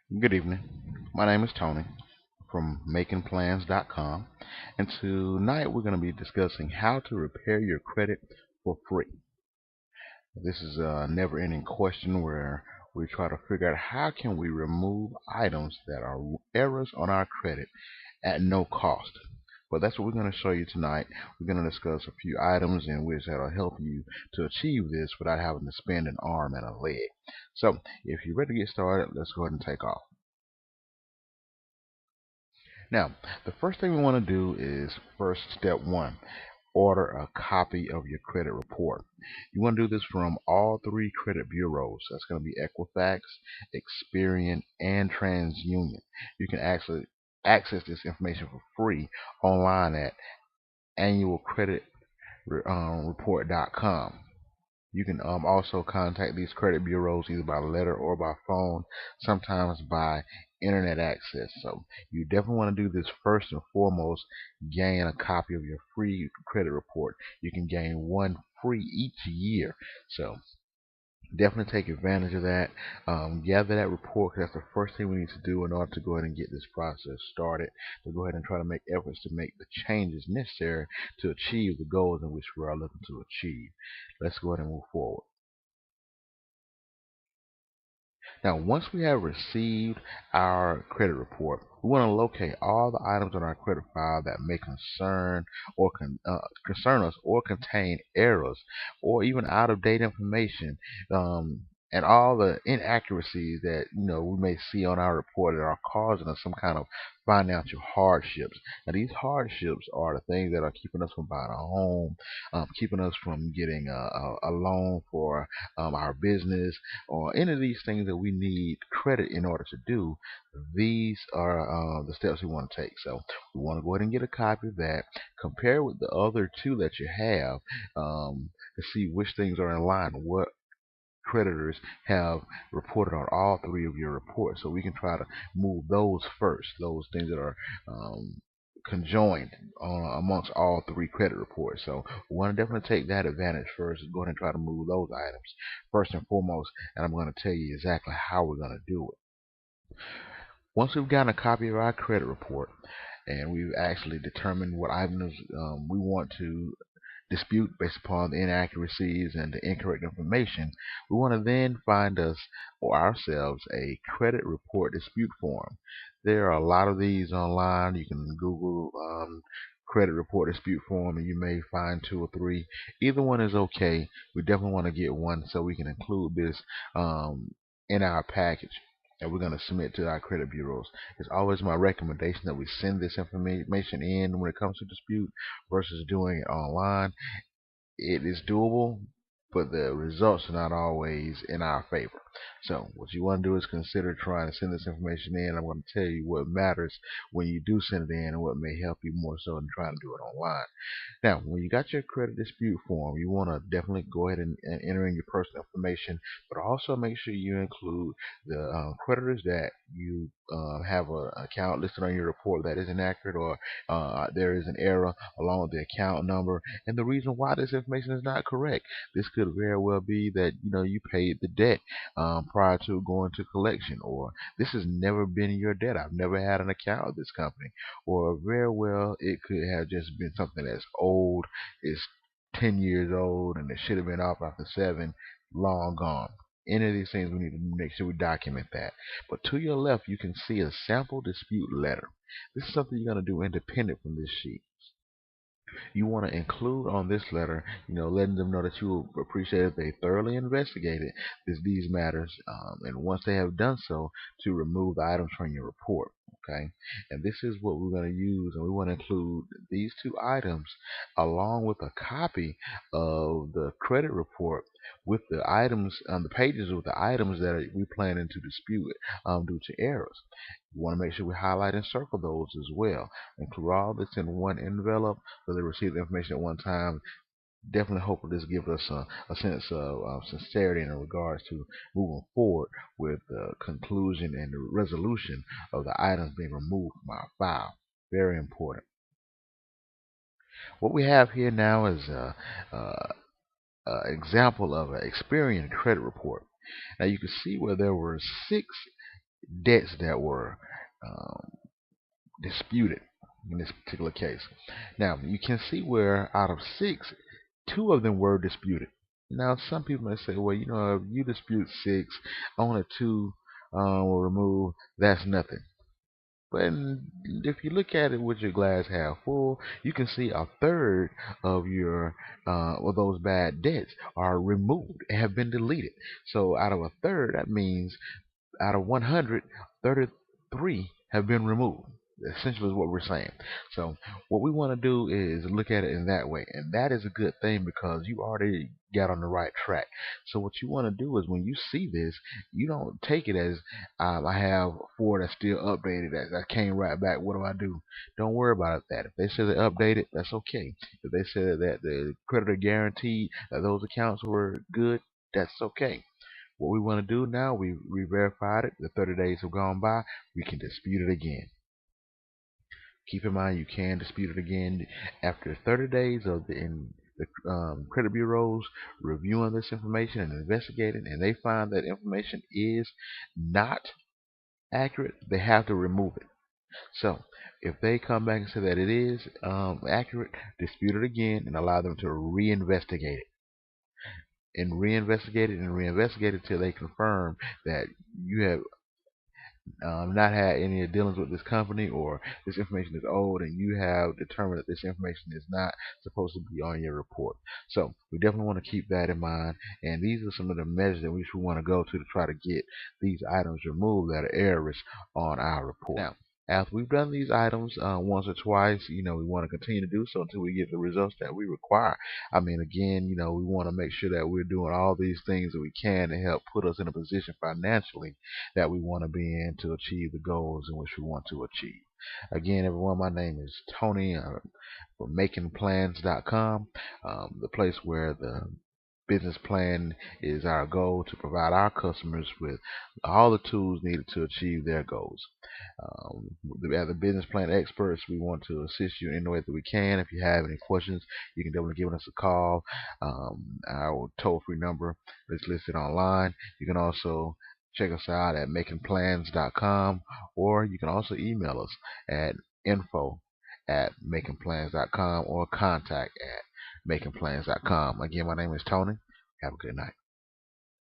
Good evening. My name is Tony from makingplans.com, and tonight we're going to be discussing how to repair your credit for free. This is a never-ending question where we try to figure out how can we remove items that are errors on our credit at no cost. Well, that's what we're going to show you tonight. We're going to discuss a few items in which that'll help you to achieve this without having to spend an arm and a leg. So, if you're ready to get started, let's go ahead and take off. Now, the first thing we want to do is first step one, order a copy of your credit report. You want to do this from all three credit bureaus. That's going to be Equifax, Experian, and TransUnion. You can actually access this information for free online at annualcreditreport.com. You can also contact these credit bureaus either by letter or by phone, sometimes by internet access. So you definitely want to do this first and foremost. Gain a copy of your free credit report. You can gain one free each year. So definitely take advantage of that. Gather that report, 'cause that's the first thing we need to do in order to go ahead and get this process started. To go ahead and try to make efforts to make the changes necessary to achieve the goals in which we are looking to achieve. Let's go ahead and move forward. Now, once we have received our credit report, we want to locate all the items on our credit file that may concern us or contain errors or even out of date information. And all the inaccuracies that we may see on our report that are causing us some kind of financial hardships. Now, these hardships are the things that are keeping us from buying a home, keeping us from getting a loan for our business, or any of these things that we need credit in order to do. These are the steps we want to take. So we want to go ahead and get a copy of that, compare with the other two that you have, to see which things are in line, what creditors have reported on all three of your reports, so we can try to move those first, those things that are conjoined amongst all three credit reports. So we want to definitely take that advantage first, go ahead and try to move those items first and foremost, and I'm going to tell you exactly how we're going to do it. Once we've gotten a copy of our credit report and we've actually determined what items we want to dispute based upon the inaccuracies and the incorrect information, we want to then find us or ourselves a credit report dispute form. There are a lot of these online. You can Google credit report dispute form and you may find two or three. Either one is okay. We definitely want to get one so we can include this in our package that we're going to submit to our credit bureaus. It's always my recommendation that we send this information in when it comes to dispute versus doing it online. It is doable, but the results are not always in our favor. So what you want to do is consider trying to send this information in. I'm going to tell you what matters when you do send it in and what may help you more so than trying to do it online. Now, when you got your credit dispute form, you want to definitely go ahead and enter in your personal information, but also make sure you include the creditors that you have an account listed on your report that is inaccurate, or there is an error, along with the account number and the reason why this information is not correct. This could very well be that you paid the debt prior to going to collection, or this has never been your debt. I've never had an account with this company, or very well it could have just been something that's old, it's 10 years old, and it should have been off after 7, long gone. Any of these things, we need to make sure we document that. But to your left, you can see a sample dispute letter. This is something you're going to do independent from this sheet. You want to include on this letter, letting them know that you appreciate that they thoroughly investigated these matters, and once they have done so, to remove the items from your report. Okay, and this is what we're going to use, and we want to include these two items along with a copy of the credit report with the items on the pages with the items that we planning to dispute due to errors. We want to make sure we highlight and circle those as well. Include all this in one envelope so they receive the information at one time. Definitely hope that this gives us a sense of sincerity in regards to moving forward with the conclusion and the resolution of the items being removed from our file. Very important. What we have here now is a example of an Experian credit report. Now you can see where there were 6 debts that were um, disputed in this particular case. Now, you can see where out of six, two of them were disputed. Now, some people may say, well, if you dispute six, only two were removed. That's nothing. But if you look at it with your glass half full, you can see a third of your of those bad debts are removed and have been deleted. So out of a third, that means out of 100, 33 have been removed. Essentially, is what we're saying. So, what we want to do is look at it in that way, and that is a good thing because you already got on the right track. So, what you want to do is when you see this, you don't take it as I have four that's still updated that came right back. What do I do? Don't worry about that. If they say they updated, that's okay. If they said that the creditor guaranteed that those accounts were good, that's okay. What we want to do now, we verified it. The 30 days have gone by. We can dispute it again. Keep in mind, you can dispute it again after 30 days of the credit bureaus reviewing this information and investigating, and they find that information is not accurate. They have to remove it. So, if they come back and say that it is accurate, dispute it again and allow them to reinvestigate it and reinvestigate it till they confirm that you have not had any dealings with this company or this information is old and you have determined that this information is not supposed to be on your report. So we definitely want to keep that in mind, and these are some of the measures that we want to go to try to get these items removed that are errors on our report. Now, after we've done these items once or twice, we want to continue to do so until we get the results that we require. I mean, again, we want to make sure that we're doing all these things that we can to help put us in a position financially that we want to be in to achieve the goals in which we want to achieve. Again, everyone, my name is Tony from makingplans.com, the place where the business plan is our goal to provide our customers with all the tools needed to achieve their goals. As the business plan experts, we want to assist you in the way that we can. If you have any questions, you can definitely give us a call. Our toll-free number is listed online. You can also check us out at makingplans.com, or you can also email us at info@makingplans.com or contact@makingplans.com. Again, my name is Tony. Have a good night.